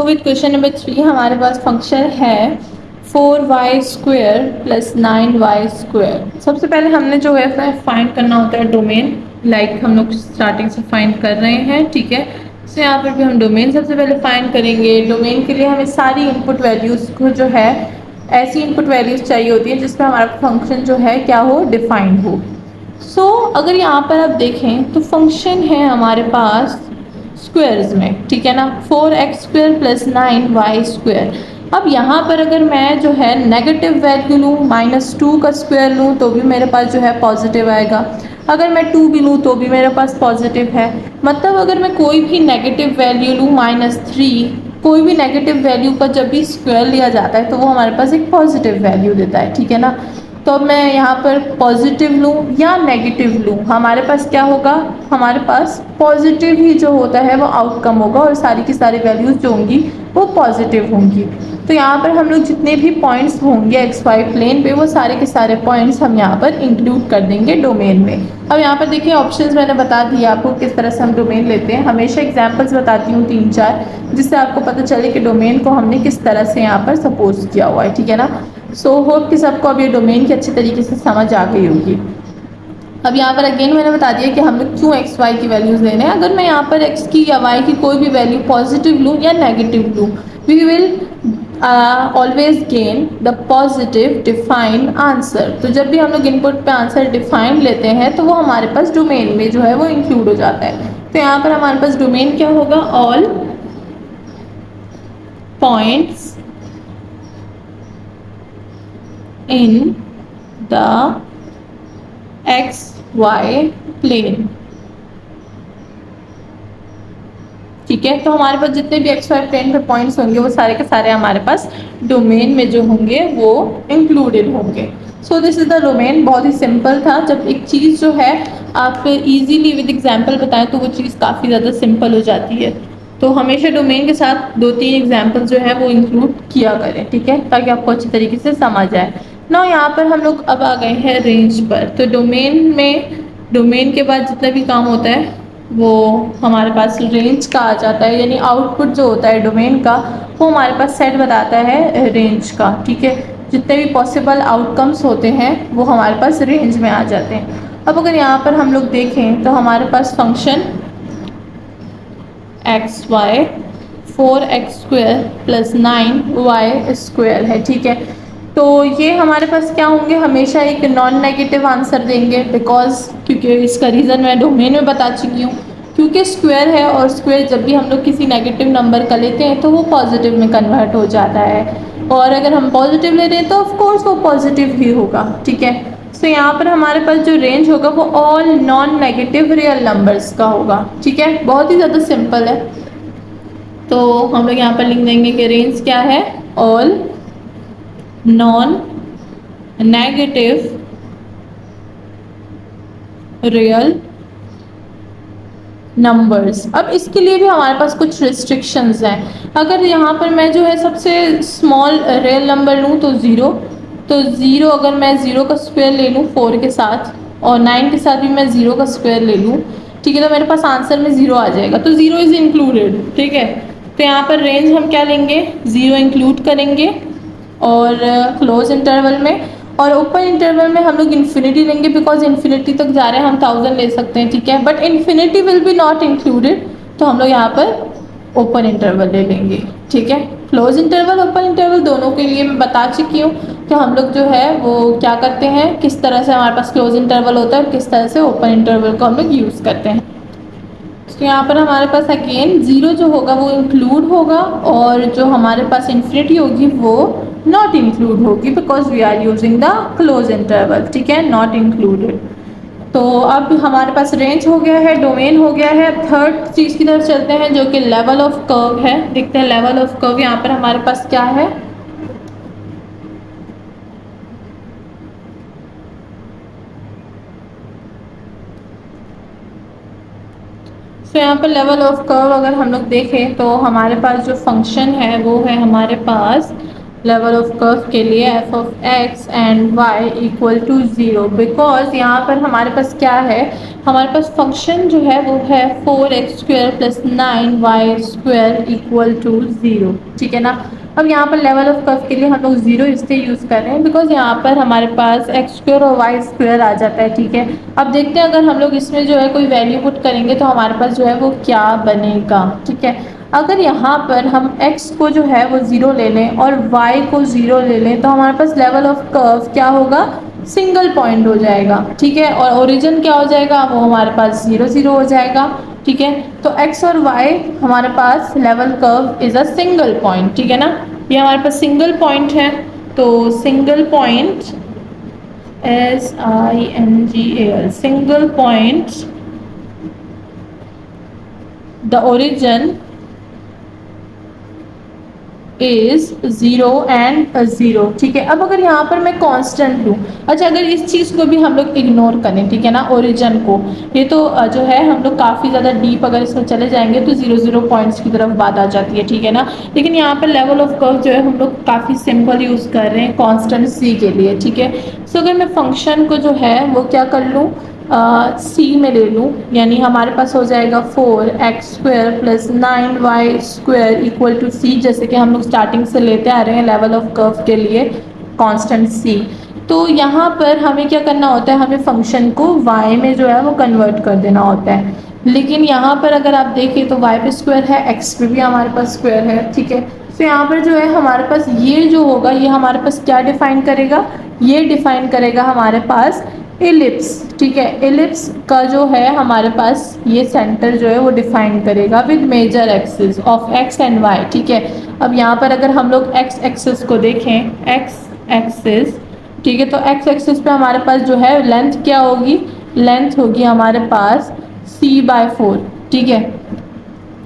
So with question number 3 हमारे पास function है 4y² प्लस 9y²। सबसे पहले हमने जो है फाइंड करना होता है डोमेन, लाइक हम लोग स्टार्टिंग से फाइंड कर रहे हैं, ठीक है। तो यहाँ पर भी हम डोमेन सबसे पहले फाइंड करेंगे। डोमेन के लिए हमें सारी इनपुट वैल्यूज़ को जो है ऐसी इनपुट वैल्यूज़ चाहिए होती है जिसमें हमारा फंक्शन जो है क्या हो, डिफाइंड हो। सो अगर यहाँ पर आप देखें तो फंक्शन है हमारे पास स्क्वायर्स में, ठीक है ना, 4x² प्लस 9y²। अब यहाँ पर अगर मैं जो है नेगेटिव वैल्यू लूँ, -2 का स्क्वायर लूँ तो भी मेरे पास जो है पॉजिटिव आएगा। अगर मैं 2 भी लूँ तो भी मेरे पास पॉजिटिव है। मतलब अगर मैं कोई भी नेगेटिव वैल्यू लूँ, -3, कोई भी नेगेटिव वैल्यू का जब भी स्क्वायर लिया जाता है तो वो हमारे पास एक पॉजिटिव वैल्यू देता है, ठीक है ना। तो अब मैं यहाँ पर पॉजिटिव लूँ या नेगेटिव लूँ, हमारे पास क्या होगा, हमारे पास पॉजिटिव ही जो होता है वो आउटकम होगा और सारी की सारी वैल्यूज़ जो होंगी वो पॉजिटिव होंगी। तो यहाँ पर हम लोग जितने भी पॉइंट्स होंगे एक्स वाई प्लेन पे वो सारे के सारे पॉइंट्स हम यहाँ पर इंक्लूड कर देंगे डोमेन में। अब यहाँ पर देखिए ऑप्शंस मैंने बता दिए आपको किस तरह से हम डोमेन लेते हैं। हमेशा एग्जांपल्स बताती हूँ 3-4, जिससे आपको पता चले कि डोमेन को हमने किस तरह से यहाँ पर सपोज किया हुआ है, ठीक है ना। सो होप कि सबको अब ये डोमेन की अच्छी तरीके से समझ आ गई होगी। अब यहाँ पर अगेन मैंने बता दिया कि हम लोग क्यों एक्स वाई की वैल्यूज़ लेने हैं। अगर मैं यहाँ पर एक्स की या वाई की कोई भी वैल्यू पॉजिटिव लूँ या नेगेटिव लूँ, we will always gain the positive defined answer. तो जब भी हम लोग इनपुट पे आंसर डिफाइंड लेते हैं तो वो हमारे पास डोमेन में जो है वो इंक्लूड हो जाता है। तो यहाँ पर हमारे पास डोमेन क्या होगा, all points in the x Y plane, ठीक है। तो हमारे पास जितने भी एक्स वाई प्लेन पे पॉइंट्स होंगे वो सारे के सारे हमारे पास डोमेन में जो होंगे वो इंक्लूडेड होंगे। सो दिस इज द डोमेन। बहुत ही सिंपल था। जब एक चीज़ जो है आप इजीली विद एग्जांपल बताएं तो वो चीज़ काफ़ी ज़्यादा सिंपल हो जाती है। तो हमेशा डोमेन के साथ 2-3 एग्जाम्पल जो है वो इंक्लूड किया करें, ठीक है, ताकि आपको अच्छी तरीके से समझ आए ना। यहाँ पर हम लोग अब आ गए हैं रेंज पर। तो डोमेन के बाद जितना भी काम होता है वो हमारे पास रेंज का आ जाता है, यानी आउटपुट जो होता है डोमेन का वो हमारे पास सेट बताता है रेंज का, ठीक है। जितने भी पॉसिबल आउटकम्स होते हैं वो हमारे पास रेंज में आ जाते हैं। अब अगर यहाँ पर हम लोग देखें तो हमारे पास function x y 4x² plus 9y² है, ठीक है। तो ये हमारे पास क्या होंगे, हमेशा एक नॉन नेगेटिव आंसर देंगे, बिकॉज क्योंकि इसका रीज़न मैं डोमेन में बता चुकी हूँ। क्योंकि स्क्वायर है और स्क्वायर जब भी हम लोग किसी नेगेटिव नंबर का लेते हैं तो वो पॉजिटिव में कन्वर्ट हो जाता है, और अगर हम पॉजिटिव ले रहे हैं तो ऑफ कोर्स वो पॉजिटिव ही होगा, ठीक है। तो यहाँ पर हमारे पास जो रेंज होगा वो all non negative real numbers का होगा, ठीक है। बहुत ही ज़्यादा सिंपल है। तो हम लोग यहाँ पर लिख देंगे कि रेंज क्या है, all non negative real numbers. अब इसके लिए भी हमारे पास कुछ रिस्ट्रिक्शंस हैं। अगर यहाँ पर मैं जो है सबसे स्मॉल रियल नंबर लूँ तो ज़ीरो अगर मैं ज़ीरो का स्क्वायर ले लूँ 4 के साथ और 9 के साथ भी मैं ज़ीरो का स्क्वायर ले लूँ, ठीक है, तो मेरे पास आंसर में ज़ीरो आ जाएगा। तो ज़ीरो इज़ इंक्लूडेड, ठीक है। तो यहाँ पर रेंज हम क्या लेंगे, ज़ीरो इंक्लूड करेंगे और क्लोज इंटरवल में, और ओपन इंटरवल में हम लोग इन्फिनिटी लेंगे, बिकॉज इन्फिनिटी तक जा रहे हैं हम 1000 ले सकते हैं, ठीक है। But infinity will be not included, तो हम लोग यहाँ पर ओपन इंटरवल ले लेंगे, ठीक है। क्लोज इंटरवल ओपन इंटरवल दोनों के लिए मैं बता चुकी हूँ कि हम लोग जो है वो क्या करते हैं, किस तरह से हमारे पास क्लोज इंटरवल होता है और किस तरह से ओपन इंटरवल को हम लोग यूज़ करते हैं। तो यहाँ पर हमारे पास अगेन ज़ीरो जो होगा वो इंक्लूड होगा और जो हमारे पास इन्फिनिटी होगी वो नॉट इंक्लूड होगी, because we are using the close interval, ठीक है, नॉट इंक्लूडेड। तो अब हमारे पास रेंज हो गया है, डोमेन हो गया है। थर्ड चीज़ की तरफ चलते हैं जो कि लेवल ऑफ कर्व है। देखते हैं लेवल ऑफ कर्व यहाँ पर हमारे पास क्या है। तो यहाँ पर लेवल ऑफ कर्व अगर हम लोग देखें तो हमारे पास जो फंक्शन है वो है हमारे पास लेवल ऑफ कर्व के लिए f of x and y equal to 0, because यहाँ पर हमारे पास क्या है, हमारे पास फंक्शन जो है वो है 4x² plus 9y² equal to 0, ठीक है ना। अब यहाँ पर लेवल ऑफ कर्व के लिए हम लोग 0 इसलिए यूज़ कर रहे हैं बिकॉज यहाँ पर हमारे पास x² और y² आ जाता है, ठीक है। अब देखते हैं अगर हम लोग इसमें जो है कोई वैल्यू पुट करेंगे तो हमारे पास जो है वो क्या बनेगा, ठीक है। अगर यहाँ पर हम x को जो है वो 0 ले लें और y को 0 ले लें तो हमारे पास लेवल ऑफ कर्व क्या होगा, सिंगल पॉइंट हो जाएगा, ठीक है। और ओरिजिन क्या हो जाएगा, वो हमारे पास 0 0 हो जाएगा, ठीक है। तो x और y हमारे पास level curve is a single point, ठीक है ना। ये हमारे पास सिंगल पॉइंट है, तो single point SINGL single point, the origin is 0 and 0, ठीक है। अब अगर यहाँ पर मैं कांस्टेंट लूँ, अच्छा अगर इस चीज़ को भी हम लोग इग्नोर करें, ठीक है ना, ओरिजिन को, ये तो जो है हम लोग काफ़ी ज़्यादा डीप अगर इसमें चले जाएंगे तो 0 0 पॉइंट्स की तरफ बात आ जाती है, ठीक है ना। लेकिन यहाँ पर लेवल ऑफ कर्व जो है हम लोग काफ़ी सिंपल यूज़ कर रहे हैं कांस्टेंट c के लिए, ठीक है। सो अगर मैं फंक्शन को जो है वो क्या कर लूँ, c में ले लूँ, यानी हमारे पास हो जाएगा 4x² plus 9y² equal to c, जैसे कि हम लोग स्टार्टिंग से लेते आ रहे हैं लेवल ऑफ कर्व के लिए कांस्टेंट c। तो यहाँ पर हमें क्या करना होता है, हमें फंक्शन को y में जो है वो कन्वर्ट कर देना होता है। लेकिन यहाँ पर अगर आप देखें तो y पे स्क्वायर है, x पे भी हमारे पास स्क्वायर है, ठीक है। तो यहाँ पर जो है हमारे पास ये जो होगा ये हमारे पास क्या डिफाइन करेगा, ये डिफाइन करेगा हमारे पास एलिप्स, ठीक है। एलिप्स का जो है हमारे पास ये सेंटर जो है वो डिफाइन करेगा with major axis of x and y, ठीक है। अब यहाँ पर अगर हम लोग एक्स एक्सिस को देखें, एक्स एक्सिस, ठीक है, तो एक्स एक्सिस पे हमारे पास जो है लेंथ क्या होगी, लेंथ होगी हमारे पास c/4, ठीक है,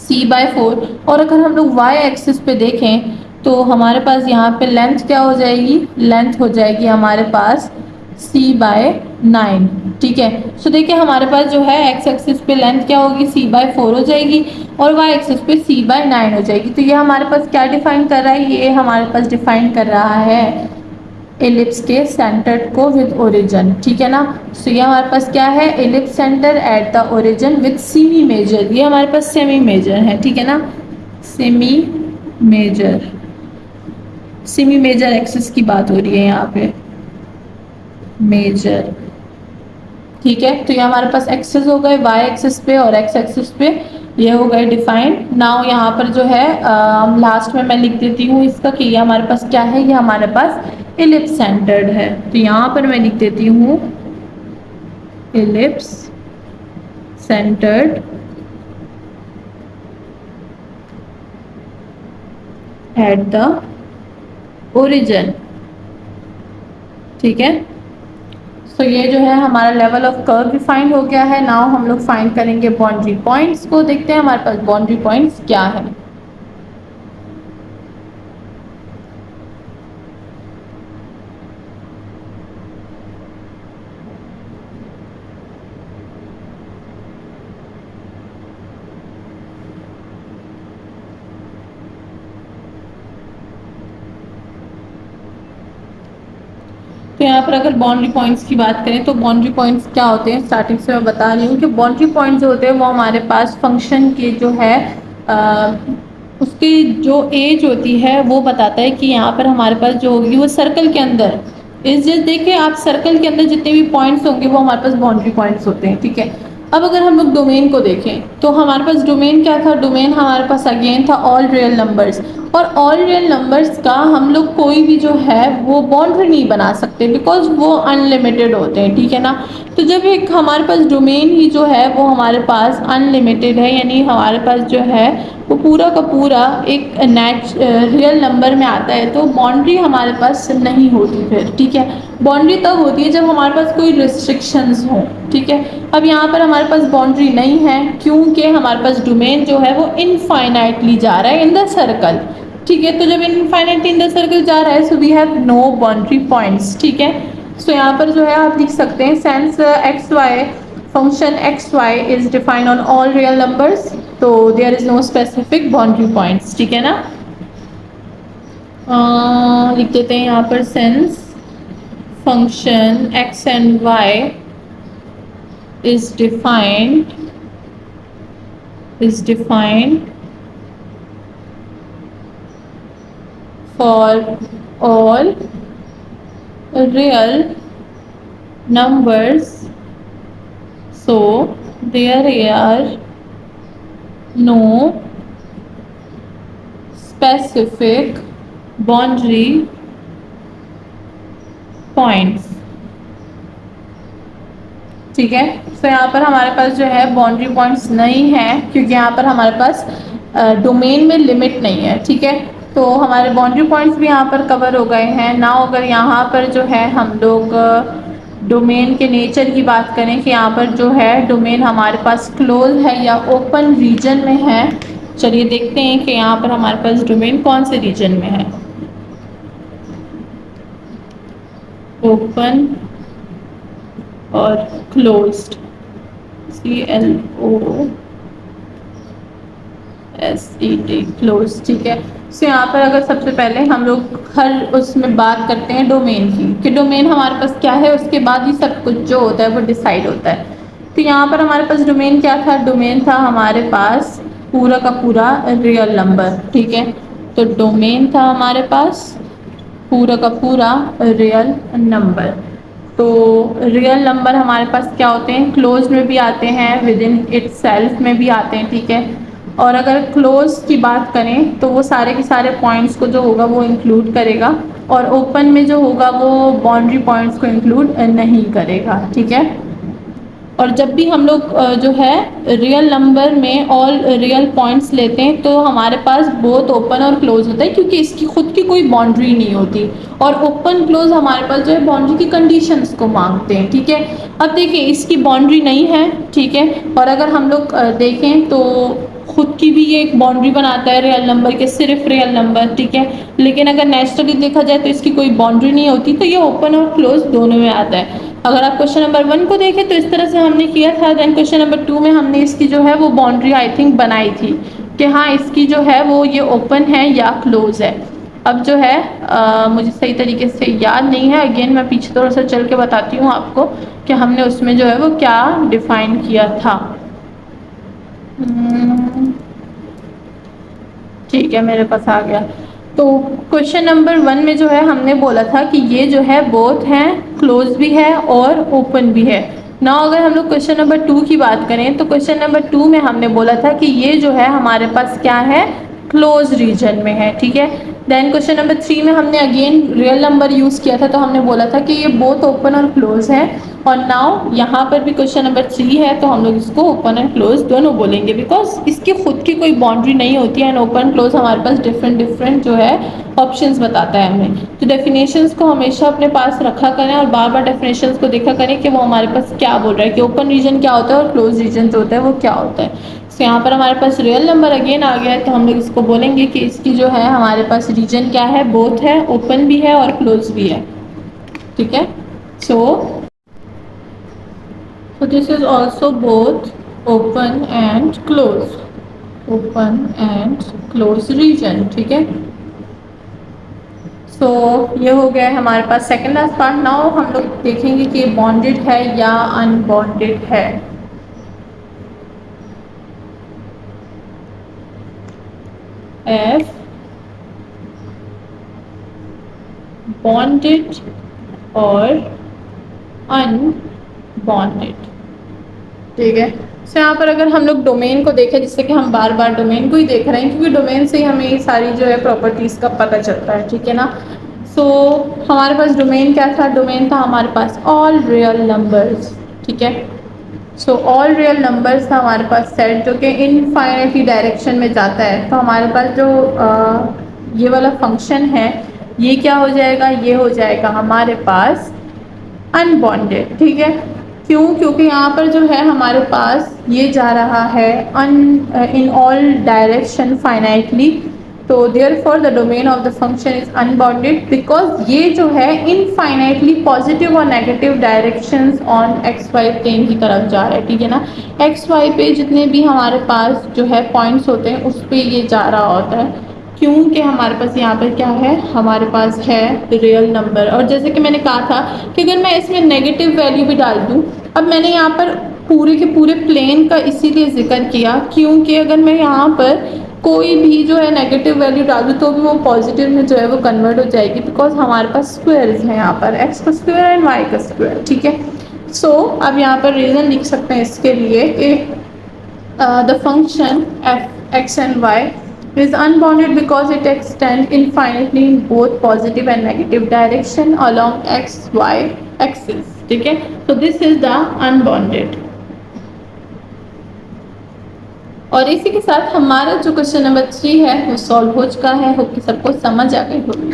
c/4। और अगर हम लोग y एक्सिस पे देखें तो हमारे पास यहाँ पे लेंथ क्या हो जाएगी, लेंथ हो जाएगी हमारे पास c/9, ठीक है। सो देखिए हमारे पास जो है x एक्सिस पे लेंथ क्या होगी, c/4 हो जाएगी और y एक्सिस पे c/9 हो जाएगी। तो ये हमारे पास क्या डिफाइन कर रहा है, ये हमारे पास डिफाइन कर रहा है एलिप्स के सेंटर को विद ओरिजिन, ठीक है ना। सो ये हमारे पास क्या है, ellipse centre at the origin with semi major, ये हमारे पास सेमी मेजर है, ठीक है ना, semi major, semi major axis की बात हो रही है यहाँ पे, मेजर, ठीक है। तो ये हमारे पास एक्सिस हो गए y एक्सिस पे और x एक्सिस पे, ये हो गए डिफाइंड। नाउ यहाँ पर जो है लास्ट में मैं लिख देती हूँ इसका कि ये हमारे पास क्या है, ये हमारे पास एलिप्स सेंटर्ड है। तो यहाँ पर मैं लिख देती हूँ ellipse centred eight the origin, ठीक है। तो ये जो है हमारा लेवल ऑफ कर्व भी फाइंड हो गया है। नाउ हम लोग फाइंड करेंगे बाउंड्री पॉइंट्स को, देखते हैं हमारे पास बाउंड्री पॉइंट्स क्या है। तो यहाँ पर अगर बाउंड्री पॉइंट्स की बात करें तो बाउंड्री पॉइंट्स क्या होते हैं, स्टार्टिंग से मैं बता रही हूँ कि बाउंड्री पॉइंट्स जो होते हैं वो हमारे पास फंक्शन के जो है उसकी जो एज होती है वो बताता है कि यहाँ पर हमारे पास जो होगी वो सर्कल के अंदर इस जैसे देखिए आप सर्कल के अंदर जितने भी पॉइंट्स होंगे वो हमारे पास बाउंड्री पॉइंट्स होते हैं, ठीक है। अब अगर हम लोग डोमेन को देखें तो हमारे पास डोमेन क्या था, डोमेन हमारे पास अगेन था ऑल रियल नंबर्स, और ऑल रियल नंबर्स का हम लोग कोई भी जो है वो बाउंड्री नहीं बना सकते बिकॉज वो अनलिमिटेड होते हैं, ठीक है ना। तो जब एक हमारे पास डोमेन ही जो है वो हमारे पास अनलिमिटेड है, यानी हमारे पास जो है वो पूरा का पूरा एक रियल नंबर में आता है, तो बाउंड्री हमारे पास नहीं होती फिर, ठीक है। बाउंड्री तब होती है जब हमारे पास कोई रिस्ट्रिक्शंस हो, ठीक है। अब यहाँ पर हमारे पास बाउंड्री नहीं है क्योंकि हमारे पास डोमेन जो है वो इनफाइनाइटली जा रहा है इन द सर्कल, ठीक है। तो जब इनफाइनाइटली इन द सर्कल जा रहा है so we have no boundary points, ठीक है। सो यहाँ पर जो है आप लिख सकते हैं since x y function x y is defined on all real numbers, तो there is no specific boundary points, ठीक है ना। लिख देते हैं यहाँ पर since function x and y is defined for all real numbers, so there are no specific boundary points। ठीक है, तो यहाँ पर हमारे पास जो है बाउंड्री पॉइंट्स नहीं है क्योंकि यहाँ पर हमारे पास डोमेन में लिमिट नहीं है। ठीक है, तो हमारे बाउंड्री पॉइंट्स भी यहाँ पर कवर हो गए हैं ना। अगर यहाँ पर जो है हम लोग डोमेन के नेचर की बात करें कि यहाँ पर जो है डोमेन हमारे पास क्लोज है या ओपन रीजन में है, चलिए देखते हैं कि यहाँ पर हमारे पास डोमेन कौन से रीजन में है। ओपन और क्लोज्ड, CLOSED क्लोज। ठीक है, तो यहाँ पर अगर सबसे पहले हम लोग हर उसमें बात करते हैं डोमेन की कि डोमेन हमारे पास क्या है, उसके बाद ही सब कुछ जो होता है वो डिसाइड होता है। तो यहाँ पर हमारे पास डोमेन क्या था, डोमेन था हमारे पास पूरा का पूरा रियल नंबर। ठीक है, तो डोमेन था हमारे पास पूरा का पूरा रियल नंबर। तो रियल नंबर हमारे पास क्या होते हैं, क्लोज में भी आते हैं, विद इन इट सेल्फ में भी आते हैं। ठीक है, और अगर क्लोज की बात करें तो वो सारे के सारे पॉइंट्स को जो होगा वो इंक्लूड करेगा, और ओपन में जो होगा वो बाउंड्री पॉइंट्स को इंक्लूड नहीं करेगा। ठीक है, और जब भी हम लोग जो है रियल नंबर में ऑल रियल पॉइंट्स लेते हैं तो हमारे पास बोथ ओपन और क्लोज होता है क्योंकि इसकी खुद की कोई बाउंड्री नहीं होती, और ओपन क्लोज हमारे पास जो है बाउंड्री की कंडीशंस को मांगते हैं। ठीक है, अब देखिए इसकी बाउंड्री नहीं है। ठीक है, और अगर हम लोग देखें तो खुद की भी ये एक बाउंड्री बनाता है रियल नंबर के, सिर्फ रियल नंबर। ठीक है, लेकिन अगर नेचुरली देखा जाए तो इसकी कोई बाउंड्री नहीं होती, तो ये ओपन और क्लोज दोनों में आता है। अगर आप क्वेश्चन नंबर 1 को देखें तो इस तरह से हमने किया था, देन क्वेश्चन नंबर 2 में हमने इसकी जो है वो बाउंड्री आई थिंक बनाई थी कि हाँ इसकी जो है वो ये ओपन है या क्लोज है। अब जो है मुझे सही तरीके से याद नहीं है, अगेन मैं पीछे थोड़ा सा चल के बताती हूँ आपको कि हमने उसमें जो है वो क्या डिफाइन किया था। ठीक है, मेरे पास आ गया। तो क्वेश्चन नंबर 1 में जो है हमने बोला था कि ये जो है बोथ हैं, क्लोज भी है और ओपन भी है ना। अगर हम लोग क्वेश्चन नंबर 2 की बात करें तो क्वेश्चन नंबर 2 में हमने बोला था कि ये जो है हमारे पास क्या है, क्लोज रीजन में है। ठीक है, देन क्वेश्चन नंबर 3 में हमने अगेन रियल नंबर यूज़ किया था, तो हमने बोला था कि ये बोथ ओपन और क्लोज है। और नाउ यहाँ पर भी क्वेश्चन नंबर 3 है तो हम लोग इसको ओपन एंड क्लोज दोनों बोलेंगे, बिकॉज इसकी खुद की कोई बाउंड्री नहीं होती है, एंड ओपन क्लोज हमारे पास डिफरेंट जो है ऑप्शंस बताता है हमें। तो डेफिनेशंस को हमेशा अपने पास रखा करें और बार बार डेफिनेशंस को देखा करें कि वो हमारे पास क्या बोल रहा है, कि ओपन रीजन क्या होता है और क्लोज रीजन जो होता है वो क्या होता है। तो यहाँ पर हमारे पास रियल नंबर अगेन आ गया है, तो हम लोग इसको बोलेंगे कि इसकी जो है हमारे पास रीजन क्या है, बोथ है, ओपन भी है और क्लोज भी है। ठीक है, so this is also both open and close region. ठीक है, सो ये हो गया है हमारे पास सेकेंड लास्ट पार्ट। नाउ हम लोग देखेंगे कि ये बॉन्डेड है या अनबॉन्डेड है। एफ बॉन्डेड और अनबॉन्डेड। ठीक है, सो यहाँ पर अगर हम लोग डोमेन को देखें, जिससे कि हम बार बार डोमेन को ही देख रहे हैं क्योंकि डोमेन से ही हमें ये सारी जो है प्रॉपर्टीज़ का पता चलता है। ठीक है ना, सो हमारे पास डोमेन क्या था, डोमेन था हमारे पास ऑल रियल नंबर्स। ठीक है, सो ऑल रियल नंबर्स था हमारे पास सेट जो कि इनफाइनाइटली डायरेक्शन में जाता है। तो हमारे पास जो ये वाला फंक्शन है ये क्या हो जाएगा, ये हो जाएगा हमारे पास अनबॉन्डेड। ठीक है, क्यों, क्योंकि यहाँ पर जो है हमारे पास ये जा रहा है इन ऑल डायरेक्शन फाइनाइटली, तो therefore the domain of the function is unbounded because ये जो है इनफाइनाइटली पॉजिटिव और negative directions on X Y plane की तरफ जा रहा है। ठीक है ना, एक्स वाई पे जितने भी हमारे पास जो है पॉइंट्स होते हैं उस पर ये जा रहा होता है, क्योंकि हमारे पास यहाँ पर क्या है, हमारे पास है रियल नंबर। और जैसे कि मैंने कहा था कि अगर मैं इसमें नेगेटिव वैल्यू भी डाल दूँ, अब मैंने यहाँ पर पूरे के पूरे प्लेन का इसीलिए जिक्र किया क्योंकि अगर मैं यहाँ पर कोई भी जो है नेगेटिव वैल्यू डाल दूँ तो भी वो पॉजिटिव में जो है वो कन्वर्ट हो जाएगी, बिकॉज हमारे पास स्क्वायर्स हैं यहाँ पर, एक्स का स्क्वायर एंड वाई का स्क्वायर, ठीक है। सो अब यहाँ पर रीज़न लिख सकते हैं इसके लिए कि the function f x and y is unbounded because it extends infinitely in both positive and negative direction along x y axis, ठीक है। so this is the unbounded। और इसी के साथ हमारा जो क्वेश्चन नंबर 3 है वो सॉल्व हो चुका है। होप कि सबको समझ आ गई होगी।